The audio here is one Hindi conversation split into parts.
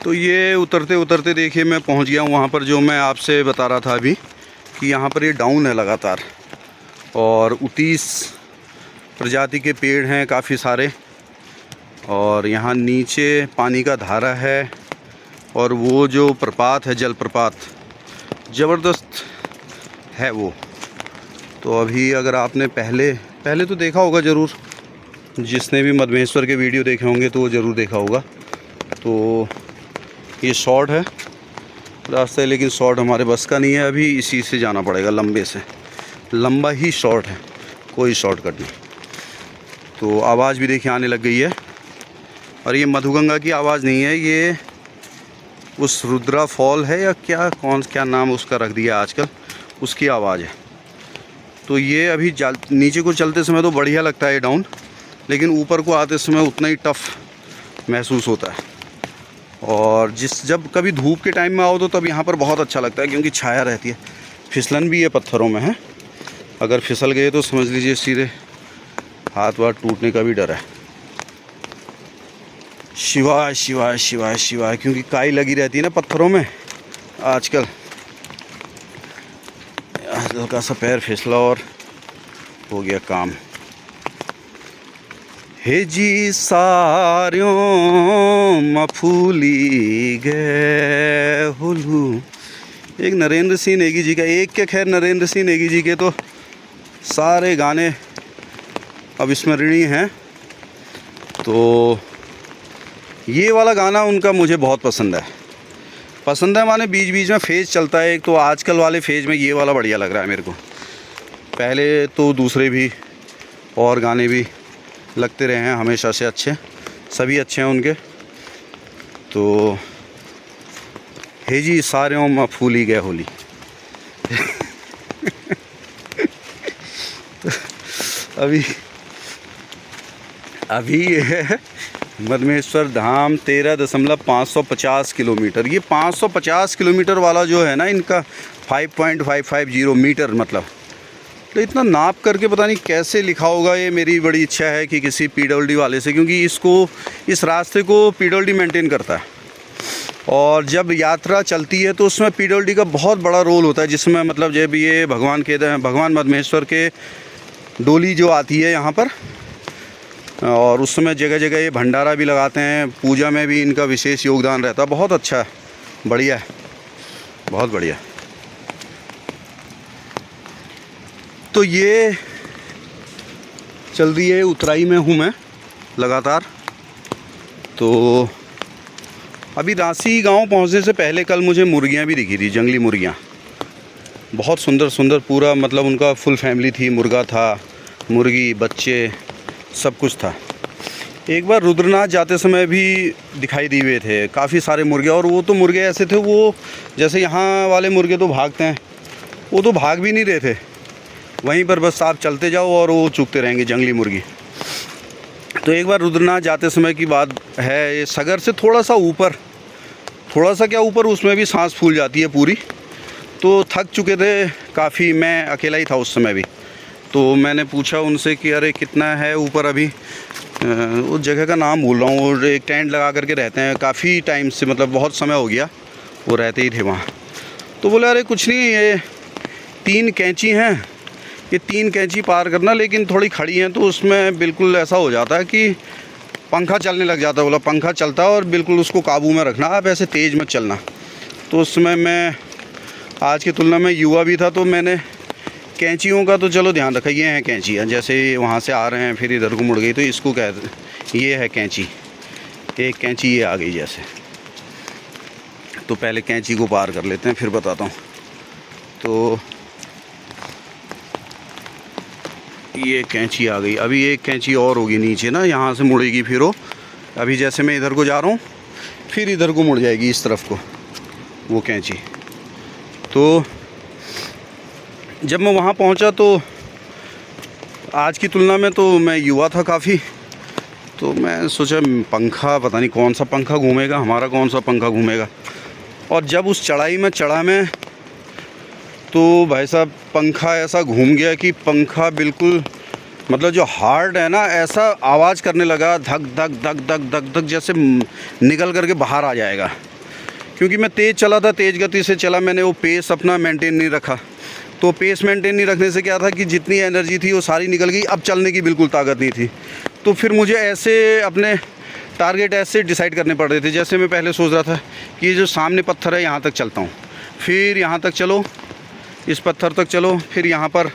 तो ये उतरते उतरते देखिए मैं पहुंच गया हूँ वहाँ पर, जो मैं आपसे बता रहा था अभी कि यहाँ पर ये डाउन है लगातार, और 29 प्रजाति के पेड़ हैं काफ़ी सारे, और यहाँ नीचे पानी का धारा है, और वो जो प्रपात है, जल प्रपात ज़बरदस्त है वो। तो अभी अगर आपने पहले तो देखा होगा ज़रूर, जिसने भी मधमेश्वर के वीडियो देखे होंगे तो वो ज़रूर देखा होगा। तो ये शॉर्ट है रास्ता, लेकिन शॉर्ट हमारे बस का नहीं है, अभी इसी से जाना पड़ेगा, लंबे से लंबा ही शॉर्ट है, कोई शॉर्टकट नहीं। तो आवाज़ भी देखिए आने लग गई है, और ये मधुगंगा की आवाज़ नहीं है, ये उस रुद्रा फॉल है या क्या नाम उसका रख दिया आजकल, उसकी आवाज़ है। तो ये अभी नीचे को चलते समय तो बढ़िया लगता है डाउन, लेकिन ऊपर को आते समय उतना ही टफ़ महसूस होता है। और जब कभी धूप के टाइम में आओ तो तब यहाँ पर बहुत अच्छा लगता है, क्योंकि छाया रहती है। फिसलन भी है पत्थरों में है, अगर फिसल गए तो समझ लीजिए सीधे हाथ वाथ टूटने का भी डर है। शिवाय शिवाय शिवाय शिवाय, क्योंकि काई लगी रहती है ना पत्थरों में आजकल। हल्का सा पैर फिसला और हो गया काम। हे जी सार्यों मफूली गए हुलू, एक नरेंद्र सिंह नेगी जी का, एक के खैर नरेंद्र सिंह नेगी जी के तो सारे गाने अविस्मरणीय हैं। तो ये वाला गाना उनका मुझे बहुत पसंद है माने बीच बीच में फेज़ चलता है, एक तो आजकल वाले फेज़ में ये वाला बढ़िया लग रहा है मेरे को। पहले तो दूसरे भी और गाने भी लगते रहे हैं हमेशा से अच्छे, सभी अच्छे हैं उनके। तो हे जी सार्यों में फूली गए होली। अभी ये है मधमेश्वर धाम 13.550 किलोमीटर। ये 550 किलोमीटर वाला जो है ना इनका 5.550 मीटर, मतलब तो इतना नाप करके पता नहीं कैसे लिखा होगा। ये मेरी बड़ी इच्छा है कि किसी पीडब्ल्यूडी वाले से, क्योंकि इस रास्ते को पीडब्ल्यूडी मेंटेन करता है, और जब यात्रा चलती है तो उसमें पीडब्ल्यूडी का बहुत बड़ा रोल होता है, जिसमें मतलब जब ये भगवान मधमेश्वर के डोली जो आती है यहाँ पर, और उस समय जगह जगह ये भंडारा भी लगाते हैं, पूजा में भी इनका विशेष योगदान रहता है। बहुत अच्छा है, बढ़िया है, बहुत बढ़िया। तो ये चल रही है, उतराई में हूँ मैं लगातार। तो अभी रांसी गांव पहुंचने से पहले कल मुझे मुर्गियां भी दिखी थी, जंगली मुर्गियां, बहुत सुंदर सुंदर, पूरा मतलब उनका फुल फैमिली थी, मुर्गा था, मुर्गी, बच्चे, सब कुछ था। एक बार रुद्रनाथ जाते समय भी दिखाई दिए हुए थे काफ़ी सारे मुर्गे, और वो तो मुर्गे ऐसे थे, वो जैसे यहाँ वाले मुर्गे तो भागते हैं, वो तो भाग भी नहीं रहे थे, वहीं पर बस आप चलते जाओ और वो चुगते रहेंगे, जंगली मुर्गी। तो एक बार रुद्रनाथ जाते समय की बात है, ये सगर से थोड़ा सा ऊपर, उसमें भी सांस फूल जाती है पूरी। तो थक चुके थे काफ़ी, मैं अकेला ही था उस समय भी। तो मैंने पूछा उनसे कि अरे कितना है ऊपर अभी, उस जगह का नाम भूल रहा हूँ, और एक टेंट लगा करके रहते हैं काफ़ी टाइम से, मतलब बहुत समय हो गया वो रहते ही थे वहाँ। तो बोले अरे कुछ नहीं, ये 3 कैंची हैं, ये 3 कैंची पार करना, लेकिन थोड़ी खड़ी हैं तो उसमें बिल्कुल ऐसा हो जाता है कि पंखा चलने लग जाता है। बोला पंखा चलता है और बिल्कुल उसको काबू में रखना, आप ऐसे तेज़ मत चलना। तो उस समय मैं आज की तुलना में युवा भी था, तो मैंने कैंचियों का तो चलो ध्यान रखा, ये हैं कैंचियाँ, जैसे वहाँ से आ रहे हैं फिर इधर को मुड़ गई तो इसको कहते, ये है कैंची, एक कैंची ये आ गई जैसे। तो पहले कैंची को पार कर लेते हैं फिर बताता हूँ। तो ये कैंची आ गई, अभी एक कैंची और होगी नीचे ना, यहाँ से मुड़ेगी फिर वो, अभी जैसे मैं इधर को जा रहा हूँ फिर इधर को मुड़ जाएगी इस तरफ को वो कैंची। तो जब मैं वहाँ पहुँचा तो आज की तुलना में तो मैं युवा था काफ़ी, तो मैं सोचा पंखा, पता नहीं कौन सा पंखा घूमेगा, हमारा कौन सा पंखा घूमेगा। और जब उस चढ़ाई में चढ़ा मैं, तो भाई साहब पंखा ऐसा घूम गया कि पंखा बिल्कुल मतलब जो हार्ड है ना, ऐसा आवाज़ करने लगा, धक धक धक धक धक धक, जैसे निकल करके बाहर आ जाएगा। क्योंकि मैं तेज़ चला था, तेज़ गति से चला, मैंने वो पेस अपना मेंटेन नहीं रखा। तो पेस मेंटेन नहीं रखने से क्या था कि जितनी एनर्जी थी वो सारी निकल गई, अब चलने की बिल्कुल ताकत नहीं थी। तो फिर मुझे ऐसे अपने टारगेट ऐसे डिसाइड करने पड़ रहे थे। जैसे मैं पहले सोच रहा था कि ये जो सामने पत्थर है यहाँ तक चलता हूँ, फिर यहाँ तक चलो, इस पत्थर तक चलो, फिर यहाँ पर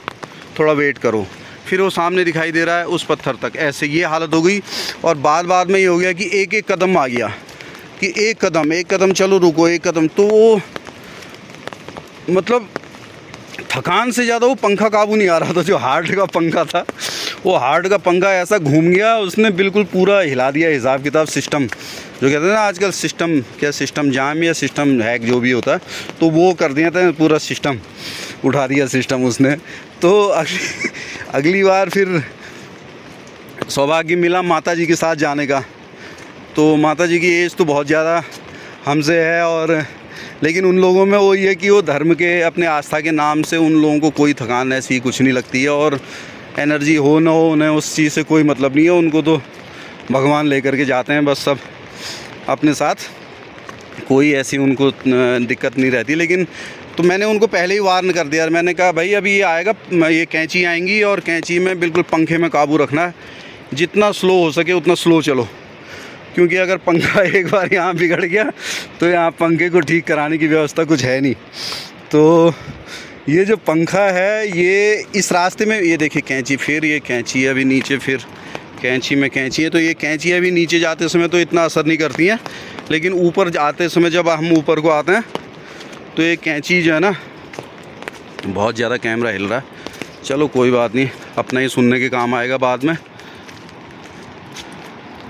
थोड़ा वेट करो, फिर वो सामने दिखाई दे रहा है उस पत्थर तक, ऐसे ये हालत हो गई। और बाद में ये हो गया कि एक एक कदम आ गया कि एक कदम चलो, रुको, एक कदम। तो वो मतलब थकान से ज़्यादा वो पंखा काबू नहीं आ रहा था। जो हार्ट का पंखा था, वो हार्ट का पंखा ऐसा घूम गया, उसने बिल्कुल पूरा हिला दिया हिसाब किताब, सिस्टम जो कहते हैं ना आजकल, सिस्टम क्या, सिस्टम जाम या सिस्टम हैक जो भी होता है, तो वो कर दिया था, पूरा सिस्टम उठा दिया सिस्टम उसने। तो अगली बार फिर सौभाग्य मिला माता जी के साथ जाने का। तो माता जी की एज तो बहुत ज़्यादा हमसे है, और लेकिन उन लोगों में वो ये कि वो धर्म के, अपने आस्था के नाम से उन लोगों को कोई थकान ऐसी कुछ नहीं लगती है, और एनर्जी हो ना हो, उन्हें उस चीज़ से कोई मतलब नहीं है। उनको तो भगवान लेकर के जाते हैं बस सब अपने साथ, कोई ऐसी उनको दिक्कत नहीं रहती। लेकिन तो मैंने उनको पहले ही वार्न कर दिया, मैंने कहा भाई अभी ये आएगा, ये कैंची आएंगी, और कैंची में बिल्कुल पंखे में काबू रखना है, जितना स्लो हो सके उतना स्लो चलो, क्योंकि अगर पंखा एक बार यहाँ बिगड़ गया तो यहाँ पंखे को ठीक कराने की व्यवस्था कुछ है नहीं। तो ये जो पंखा है, ये इस रास्ते में, ये देखिए कैंची, फिर ये कैंची है अभी नीचे, फिर कैंची में कैंची है। तो ये कैंची अभी नीचे जाते समय तो इतना असर नहीं करती हैं, लेकिन ऊपर जाते समय जब हम ऊपर को आते हैं तो ये कैंची जो है ना, बहुत ज़्यादा कैमरा हिल रहा है। चलो कोई बात नहीं, अपना ही सुनने के काम आएगा बाद में।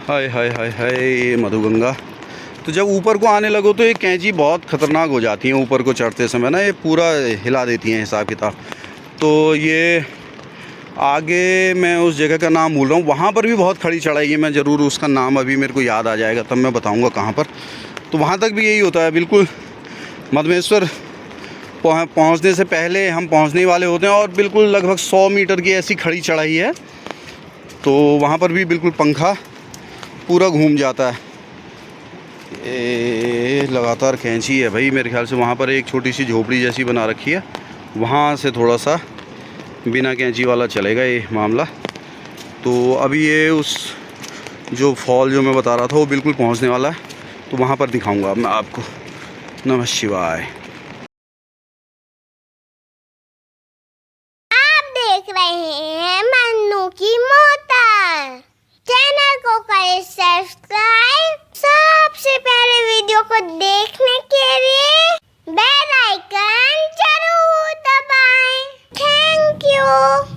हाय हाय हाय हाय, ये मधुगंगा। तो जब ऊपर को आने लगो तो ये कैंची बहुत ख़तरनाक हो जाती हैं ऊपर को चढ़ते समय ना, ये पूरा हिला देती हैं हिसाब किताब। तो ये आगे मैं उस जगह का नाम भूल रहा हूँ, वहाँ पर भी बहुत खड़ी चढ़ाई है, मैं ज़रूर उसका नाम अभी मेरे को याद आ जाएगा तब मैं बताऊँगा कहाँ पर। तो वहाँ तक भी यही होता है, बिल्कुल मधमेश्वर पहुँचने से पहले हम पहुँचने वाले होते हैं, और बिल्कुल लगभग 100 मीटर की ऐसी खड़ी चढ़ाई है। तो वहाँ पर भी बिल्कुल पंखा पूरा घूम जाता है। ये लगातार कैंची है भाई, मेरे ख्याल से वहाँ पर एक छोटी सी झोपड़ी जैसी बना रखी है, वहाँ से थोड़ा सा बिना कैंची वाला चलेगा ये मामला। तो अभी ये उस जो फॉल जो मैं बता रहा था वो बिल्कुल पहुँचने वाला है, तो वहाँ पर दिखाऊंगा मैं आपको। नमः शिवाय। आप देख रहे हैं मन्नू की मोटर। चैनल को करें सब्सक्राइब। सबसे पहले वीडियो को देखने के लिए बेल आइकन जरूर दबाएं। Thank you.